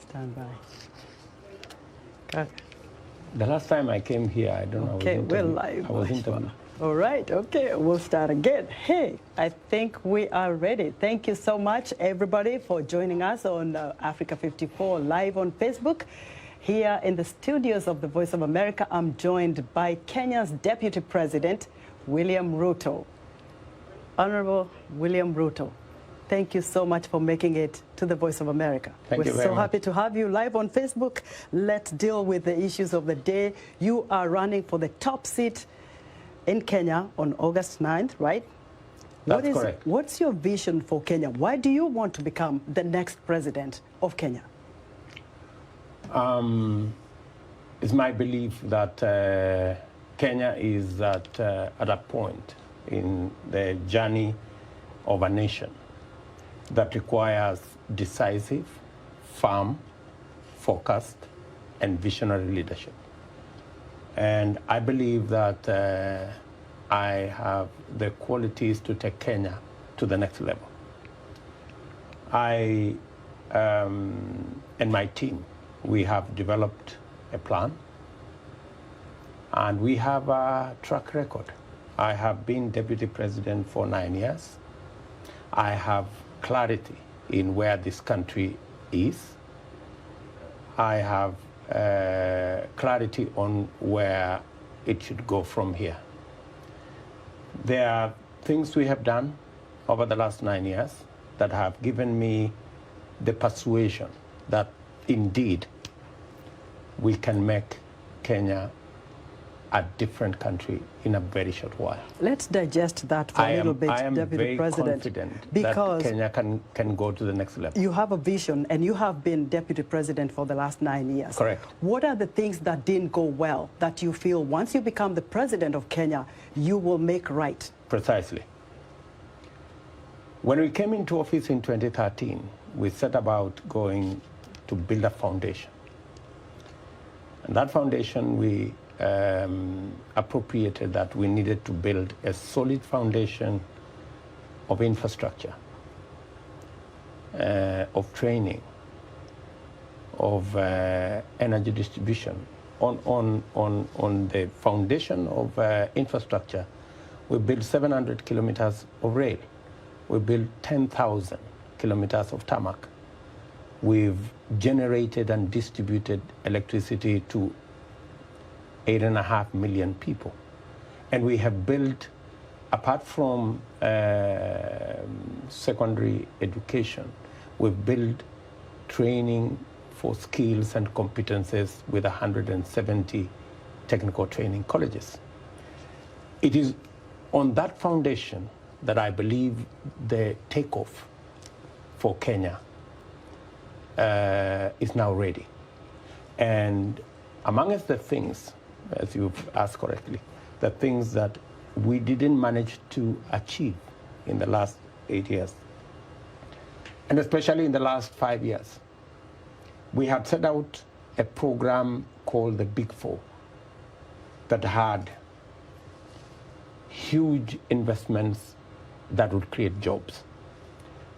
Stand by. God. The last time I came here, I don't know. Okay, we're live. I was interviewed. All right, okay, we'll start again. Hey, I think we are ready. Thank you so much, everybody, for joining us on Africa 54 live on Facebook. Here in the studios of the Voice of America, I'm joined by Kenya's Deputy President, William Ruto. Honorable William Ruto, thank you so much for making it to the Voice of America. Thank you very We're so much. happy to have you live on Facebook. Let's deal with the issues of the day. You are running for the top seat in Kenya on August 9th, right? That's correct. What's your vision for Kenya? Why do you want to become the next president of Kenya? It's my belief that Kenya is at a point in the journey of a nation that requires decisive, firm, focused, and visionary leadership. And I believe that I have the qualities to take Kenya to the next level. I and my team, we have developed a plan, and we have a track record. I have been deputy president for 9 years. I have clarity in where this country is. I have clarity on where it should go from here. There are things we have done over the last 9 years that have given me the persuasion that indeed we can make Kenya a different country in a very short while. Let's digest that for a little bit, I am Deputy very President. confident because that Kenya can go to the next level. you have a vision, and you have been Deputy President for the last 9 years. Correct. What are the things that didn't go well that you feel once you become the President of Kenya, you will make right? Precisely. When we came into office in 2013, we set about going to build a foundation. And that foundation, we appropriated that we needed to build a solid foundation of infrastructure, of training, of energy distribution. On the foundation of infrastructure, we built 700 kilometers of rail. We built 10,000 kilometers of tarmac. We've generated and distributed electricity to 8.5 million people. And we have built, apart from secondary education, we've built training for skills and competences with 170 technical training colleges. It is on that foundation that I believe the takeoff for Kenya is now ready. And amongst the things, as you've asked correctly, the things that we didn't manage to achieve in the last 8 years, and especially in the last 5 years, we had set out a program called the Big Four that had huge investments that would create jobs,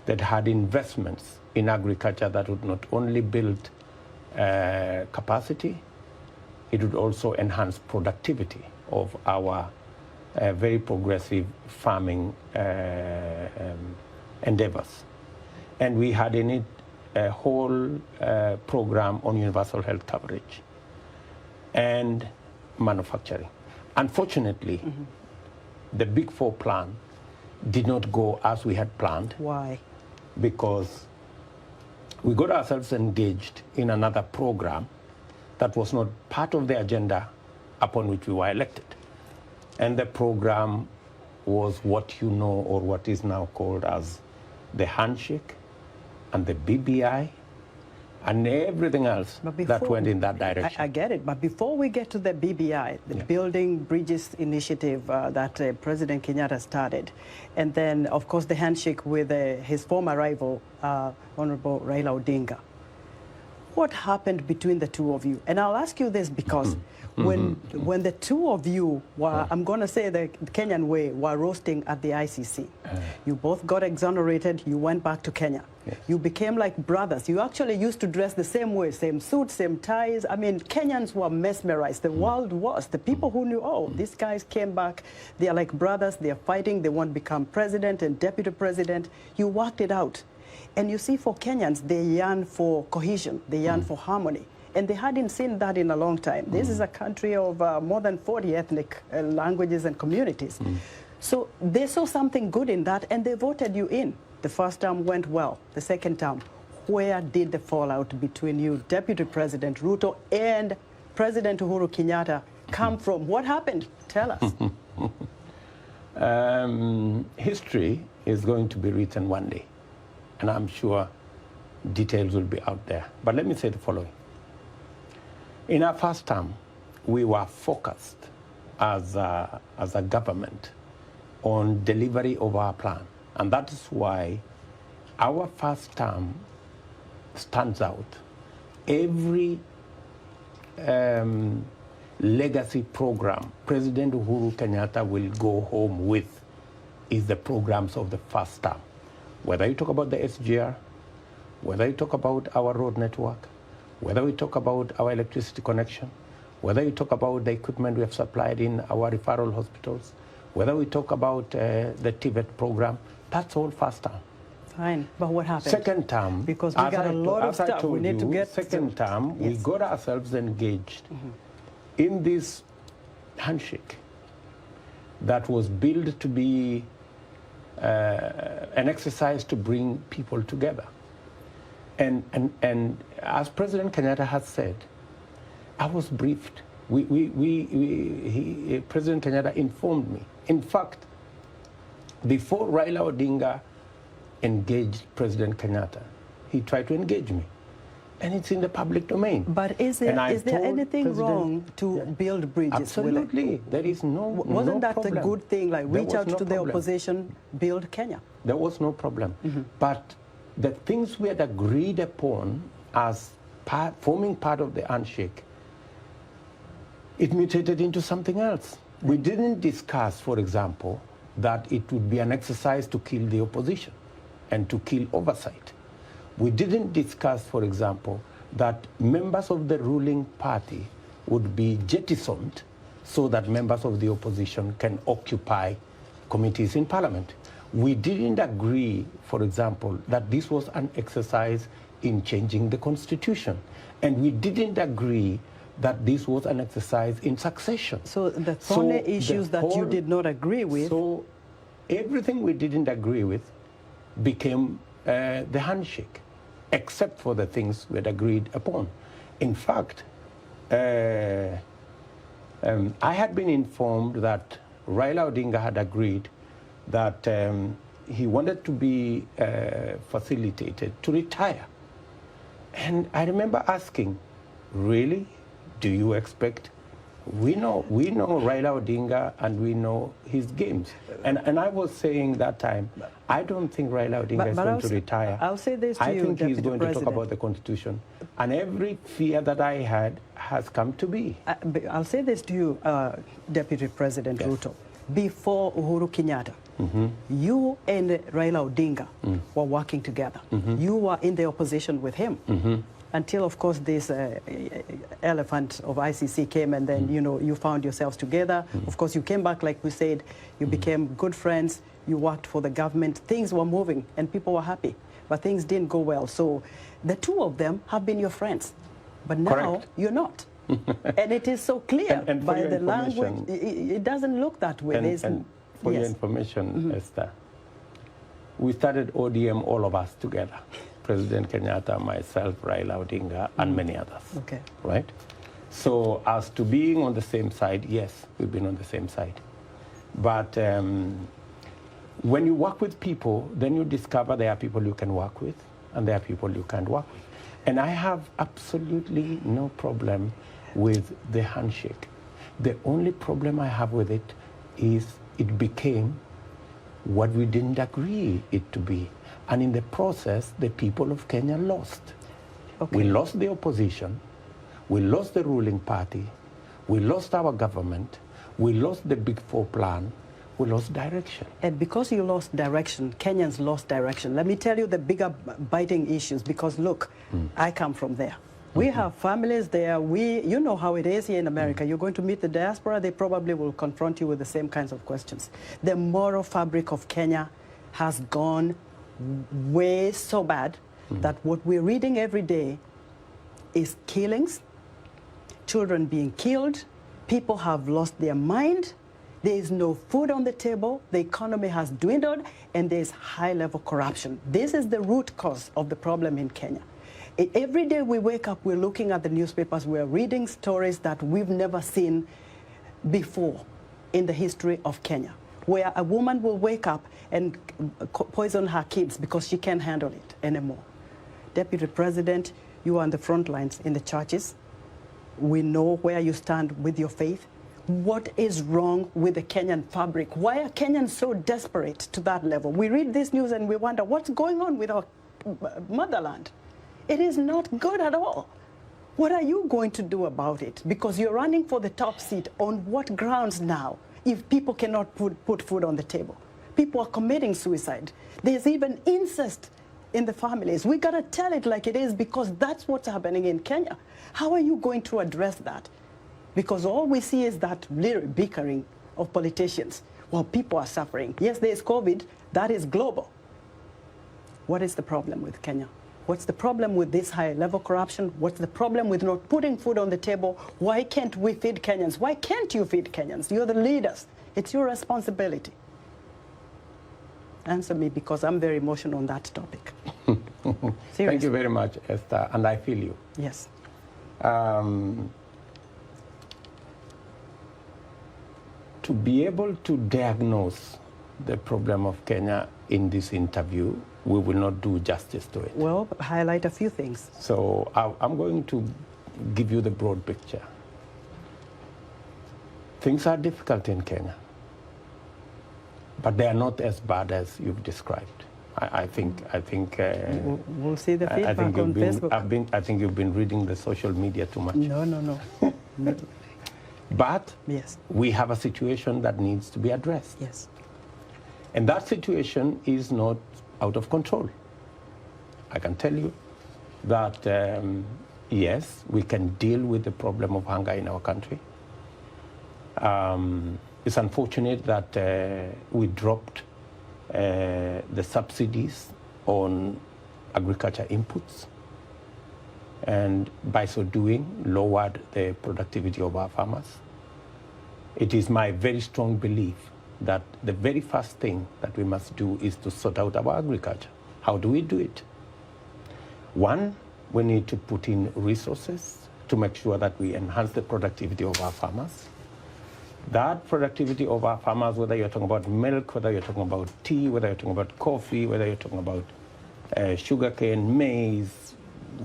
that had investments in agriculture that would not only build capacity, it would also enhance productivity of our very progressive farming endeavors. And we had in it a whole program on universal health coverage and manufacturing. Unfortunately, the Big Four plan did not go as we had planned. Why? Because we got ourselves engaged in another program that was not part of the agenda upon which we were elected. And the program was what you know, or what is now called as the handshake and the BBI and everything else that went in that direction. I get it, but before we get to the BBI, the Building Bridges Initiative that President Kenyatta started, and then, of course, the handshake with his former rival, Honorable Raila Odinga. What happened between the two of you? And I'll ask you this because when the two of you were, I'm going to say the Kenyan way, were roasting at the ICC, you both got exonerated, you went back to Kenya. Yes. You became like brothers. You actually used to dress the same way, same suits, same ties. I mean, Kenyans were mesmerized. The world was. The people who knew, oh, these guys came back. They are like brothers. They are fighting. They want to become president and deputy president. You worked it out. And you see, for Kenyans, they yearn for cohesion. They yearn for harmony. And they hadn't seen that in a long time. This is a country of more than 40 ethnic languages and communities. So they saw something good in that, and they voted you in. The first term went well. The second term, where did the fallout between you, Deputy President Ruto, and President Uhuru Kenyatta come from? What happened? Tell us. History is going to be written one day, and I'm sure details will be out there. But let me say the following. In our first term, we were focused as a government on delivery of our plan. And that is why our first term stands out. Every legacy program President Uhuru Kenyatta will go home with is the programs of the first term. Whether you talk about the SGR, whether you talk about our road network, whether we talk about our electricity connection, whether you talk about the equipment we have supplied in our referral hospitals, whether we talk about the TVET program, that's all first term. Fine, but what happened? Second term, because we got a lot of stuff we need to get. Second term, yes, we got ourselves engaged in this handshake that was built to be an exercise to bring people together. And as President Kenyatta has said, I was briefed. President Kenyatta informed me. In fact, before Raila Odinga engaged President Kenyatta, he tried to engage me. And it's in the public domain. But is there anything wrong to build bridges? Absolutely. There is Wasn't that problem. A good thing? Like reach out to the problem. opposition, build Kenya? There was no problem. But the things we had agreed upon as forming part of the handshake, it mutated into something else. We didn't discuss, for example, that it would be an exercise to kill the opposition and to kill oversight. We didn't discuss, for example, that members of the ruling party would be jettisoned so that members of the opposition can occupy committees in parliament. We didn't agree, for example, that this was an exercise in changing the constitution. And we didn't agree that this was an exercise in succession. So the only issues that you did not agree with. So everything we didn't agree with became the handshake, except for the things we had agreed upon. In fact, I had been informed that Raila Odinga had agreed that he wanted to be facilitated to retire. And I remember asking, really? Do you expect? We know Raila Odinga and we know his games. And I was saying that time, I don't think Raila Odinga is going to retire. I'll say this to you, I think he's Deputy going to President. talk about the Constitution. And every fear that I had has come to be. I'll say this to you, Deputy President Ruto. Before Uhuru Kenyatta, you and Raila Odinga were working together. You were in the opposition with him. Until, of course, this elephant of ICC came, and then, you found yourselves together. Of course, you came back, like we said, you became good friends, you worked for the government, things were moving, and people were happy. But things didn't go well. So the two of them have been your friends. But now, Correct. You're not. And it is so clear and by the language. It doesn't look that way. And for your information, Esther, we started ODM, all of us together. President Kenyatta, myself, Raila Odinga, and many others. Okay. Right? So as to being on the same side, yes, we've been on the same side. But when you work with people, then you discover there are people you can work with, and there are people you can't work with. And I have absolutely no problem with the handshake. The only problem I have with it is it became what we didn't agree it to be. And in the process, the people of Kenya lost. Okay. We lost the opposition. We lost the ruling party. We lost our government. We lost the Big Four plan. We lost direction. And because you lost direction, Kenyans lost direction. Let me tell you the bigger biting issues, because look, I come from there. We have families there. You know how it is here in America. You're going to meet the diaspora, they probably will confront you with the same kinds of questions. The moral fabric of Kenya has gone way so bad that what we're reading every day is killings, children being killed, people have lost their mind, there is no food on the table, the economy has dwindled, and there's high-level corruption. This is the root cause of the problem in Kenya. Every day we wake up, we're looking at the newspapers, we're reading stories that we've never seen before in the history of Kenya, where a woman will wake up and poison her kids because she can't handle it anymore. Deputy President, you are on the front lines in the churches. We know where you stand with your faith. What is wrong with the Kenyan fabric? Why are Kenyans so desperate to that level? We read this news and we wonder what's going on with our motherland. It is not good at all. What are you going to do about it? Because you're running for the top seat. On what grounds now, if people cannot put food on the table? People are committing suicide. There's even incest in the families. We got to tell it like it is, because that's what's happening in Kenya. How are you going to address that? Because all we see is that little bickering of politicians. Well, people are suffering. Yes, there's COVID. That is global. What is the problem with Kenya? What's the problem with this high-level corruption? What's the problem with not putting food on the table? Why can't we feed Kenyans? Why can't you feed Kenyans? You're the leaders. It's your responsibility. Answer me, because I'm very emotional on that topic. Thank you very much, Esther, and I feel you. Yes. To be able to diagnose the problem of Kenya in this interview, we will not do justice to it. Well, highlight a few things. So I'm going to give you the broad picture. Things are difficult in Kenya, but they are not as bad as you've described. I think. We'll see the feedback on Facebook. I think you've been reading the social media too much. No. But yes, we have a situation that needs to be addressed. Yes. And that situation is not out of control. I can tell you that, yes, we can deal with the problem of hunger in our country. It's unfortunate that we dropped the subsidies on agriculture inputs, and by so doing, lowered the productivity of our farmers. It is my very strong belief that the very first thing that we must do is to sort out our agriculture. How do we do it? One, we need to put in resources to make sure that we enhance the productivity of our farmers. That productivity of our farmers, whether you're talking about milk, whether you're talking about tea, whether you're talking about coffee, whether you're talking about sugarcane, maize,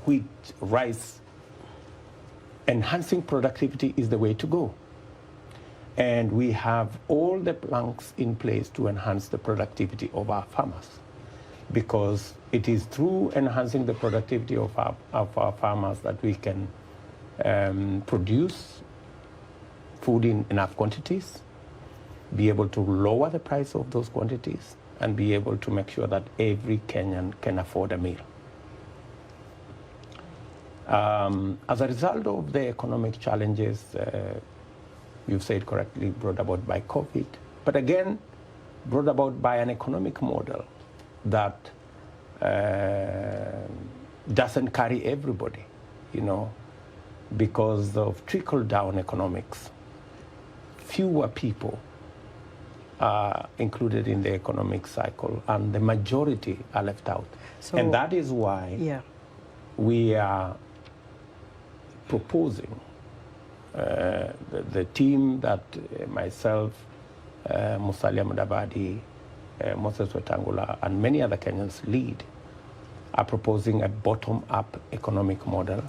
wheat, rice, enhancing productivity is the way to go. And we have all the planks in place to enhance the productivity of our farmers, because it is through enhancing the productivity of our farmers that we can produce food in enough quantities, be able to lower the price of those quantities, and be able to make sure that every Kenyan can afford a meal. As a result of the economic challenges, you've said correctly, brought about by COVID, but again, brought about by an economic model that doesn't carry everybody, because of trickle-down economics. Fewer people are included in the economic cycle, and the majority are left out. So, and that is why we are proposing, the team that myself, Musalia Mudavadi, Moses Wetangula, and many other Kenyans lead, are proposing a bottom-up economic model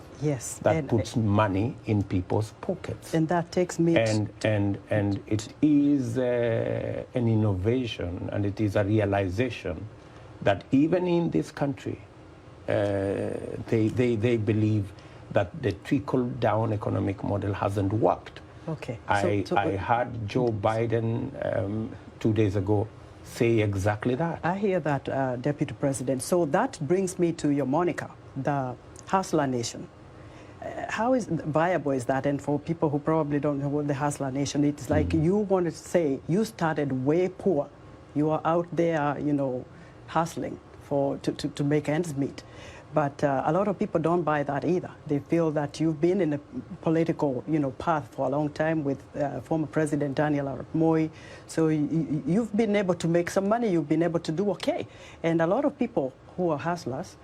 that puts money in people's pockets. And that takes me and it is an innovation, and it is a realization that even in this country, they believe that the trickle-down economic model hasn't worked. Okay. I heard Joe Biden 2 days ago say exactly that. I hear that, Deputy President. So that brings me to your moniker, the Hustler Nation. How viable is that? And for people who probably don't know what the Hustler Nation is, it's like you want to say you started way poor. You are out there, you know, hustling to make ends meet. But a lot of people don't buy that either. They feel that you've been in a political, you know, path for a long time with former President Daniel Arap Moi. So you've been able to make some money. You've been able to do okay. And a lot of people who are hustlers,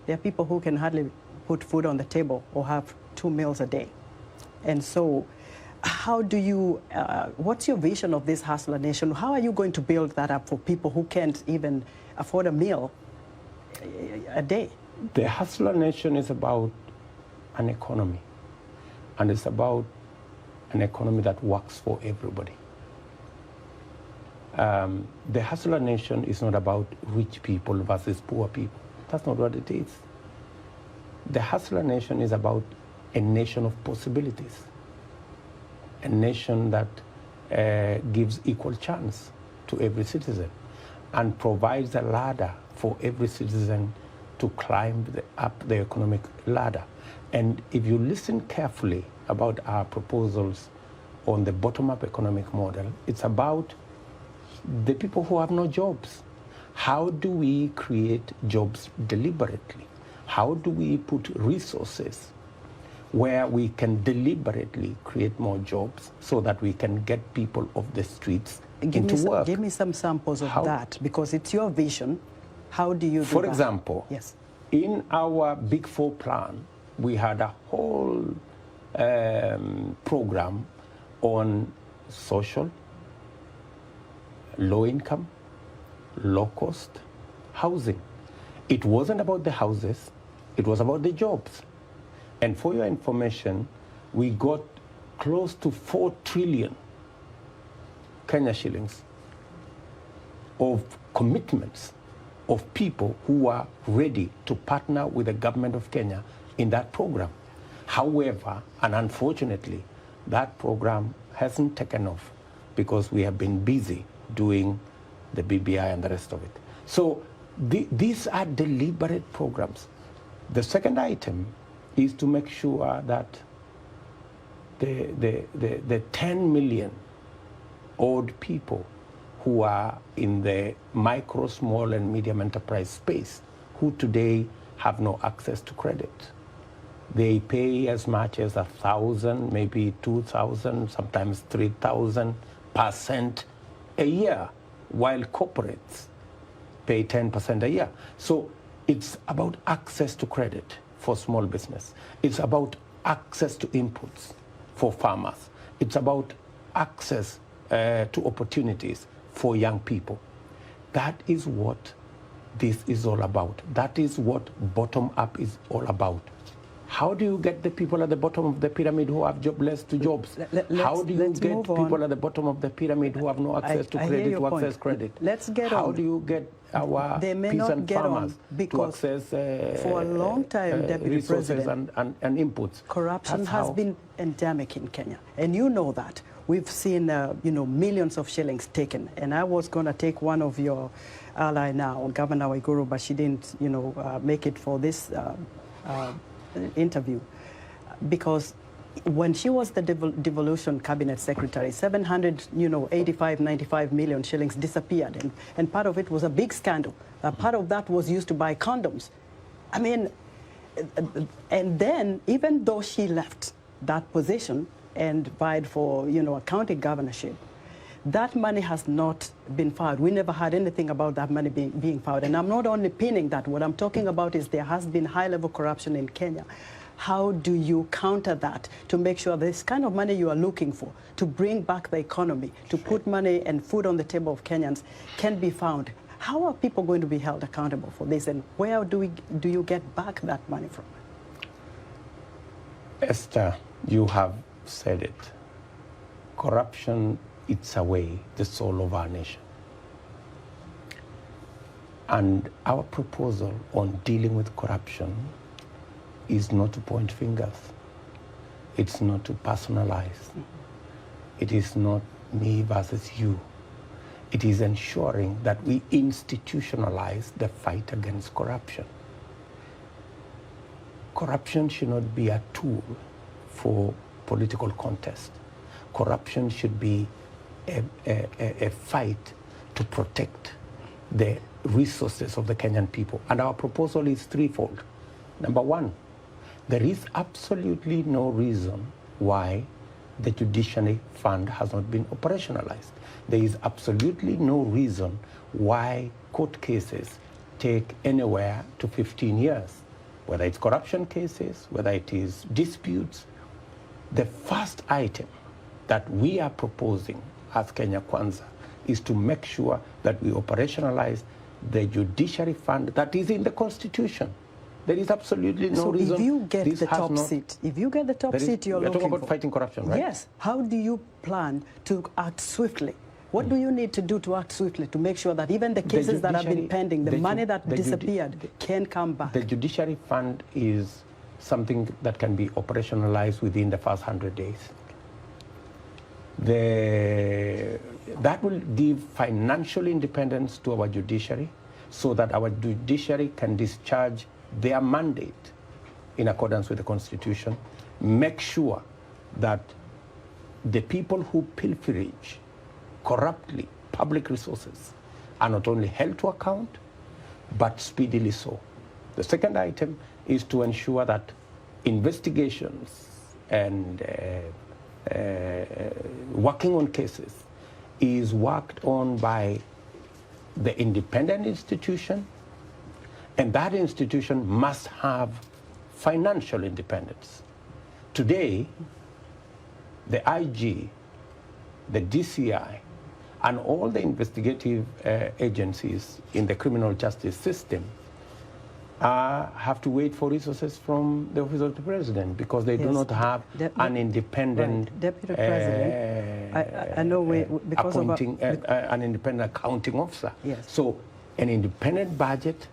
they're people who can hardly put food on the table or have 2 meals a day. And so how do you, what's your vision of this Hustler Nation? How are you going to build that up for people who can't even afford a meal a day? The Hustler Nation is about an economy, and it's about an economy that works for everybody. The Hustler Nation is not about rich people versus poor people. That's not what it is. The Hustler Nation is about a nation of possibilities, a nation that gives equal chance to every citizen and provides a ladder for every citizen to climb up the economic ladder. And if you listen carefully about our proposals on the bottom-up economic model, it's about the people who have no jobs. How do we create jobs deliberately? How do we put resources where we can deliberately create more jobs so that we can get people off the streets into work? Give me some samples of that, because it's your vision. How do you do For that? example, yes, in our Big Four plan, we had a whole program on social, low income, low cost housing. It wasn't about the houses, it was about the jobs. And for your information, we got close to 4 trillion Kenya shillings of commitments of people who are ready to partner with the government of Kenya in that program. However, and unfortunately, that program hasn't taken off because we have been busy doing the BBI and the rest of it. So these are deliberate programs. The second item is to make sure that the 10 million odd people who are in the micro, small, and medium enterprise space, who today have no access to credit. They pay as much as 1,000, maybe 2,000, sometimes 3,000% a year, while corporates pay 10% a year. So it's about access to credit for small business. It's about access to inputs for farmers. It's about access to opportunities for young people. That is what this is all about. That is what bottom-up is all about. How do you get the people at the bottom of the pyramid who have jobless to jobs? How do you get people at the bottom of the pyramid who have no access to credit to access credit? Let's get How on. do you get our peasant farmers to access for a long time, Deputy President, and inputs? Corruption has been endemic in Kenya, and you know that. We've seen, millions of shillings taken. And I was going to take one of your ally now, Governor Waiguru, but she didn't, make it for this interview. Because when she was the devolution cabinet secretary, 95 million shillings disappeared. And part of it was a big scandal. Part of that was used to buy condoms. I mean, and then even though she left that position, and vied for, a county governorship, that money has not been found. We never had anything about that money being found. And I'm not only pinning that. What I'm talking about is there has been high-level corruption in Kenya. How do you counter that to make sure this kind of money you are looking for, to bring back the economy, to put money and food on the table of Kenyans, can be found? How are people going to be held accountable for this? And where do you get back that money from? Esther, you have said it. Corruption eats away the soul of our nation. And our proposal on dealing with corruption is not to point fingers. It's not to personalize. It is not me versus you. It is ensuring that we institutionalize the fight against corruption. Corruption should not be a tool for political contest. Corruption should be a fight to protect the resources of the Kenyan people. And our proposal is threefold. Number one, there is absolutely no reason why the Judiciary Fund has not been operationalized. There is absolutely no reason why court cases take anywhere to 15 years, whether it's corruption cases, whether it is disputes. The first item that we are proposing as Kenya Kwanza is to make sure that we operationalize the Judiciary Fund that is in the Constitution. There is absolutely no reason. If you get the top seat, you're talking about fighting corruption, right? Yes. How do you plan to act swiftly? What do you need to do to act swiftly to make sure that even the cases that have been pending, the money that disappeared, can come back? The Judiciary Fund is something that can be operationalized within the first 100 days. That will give financial independence to our judiciary so that our judiciary can discharge their mandate in accordance with the Constitution. Make sure that the people who pilferage corruptly public resources are not only held to account, but speedily so. The second item is to ensure that investigations and working on cases is worked on by the independent institution, and that institution must have financial independence. Today, the IG, the DCI, and all the investigative agencies in the criminal justice system have to wait for resources from the Office of the President because they do not have an independent Deputy President. I know because appointing an independent accounting officer. Yes. So an independent budget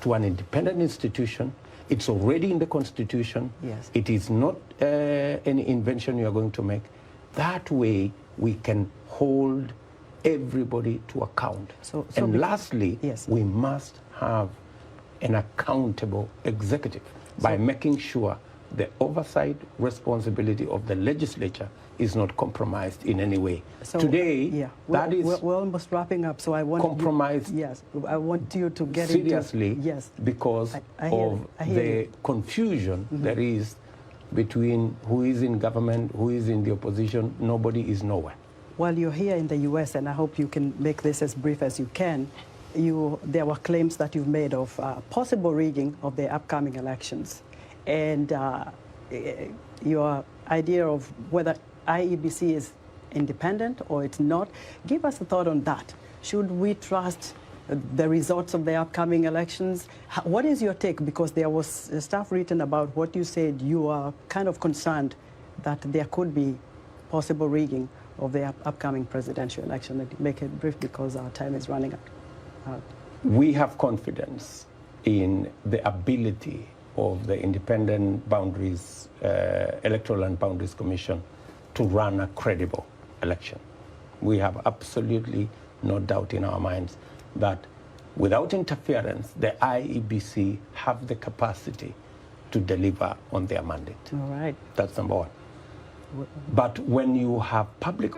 to an independent institution, it's already in the Constitution. Yes. It is not any invention you are going to make. That way we can hold everybody to account. And lastly, yes, we must have an accountable executive by making sure the oversight responsibility of the legislature is not compromised in any way. So, today, we're almost wrapping up, so I want compromised. Yes, I want you to get seriously, into yes, because of the confusion there is between who is in government, who is in the opposition. Nobody is nowhere. While you're here in the U.S., and I hope you can make this as brief as you can, there were claims that you've made of possible rigging of the upcoming elections. And your idea of whether IEBC is independent or it's not, give us a thought on that. Should we trust the results of the upcoming elections? What is your take? Because there was stuff written about what you said. You are kind of concerned that there could be possible rigging of the upcoming presidential election. Make it brief because our time is running out. We have confidence in the ability of the Independent Boundaries, Electoral and Boundaries Commission to run a credible election. We have absolutely no doubt in our minds that without interference, the IEBC have the capacity to deliver on their mandate. All right. That's number one. But when you have public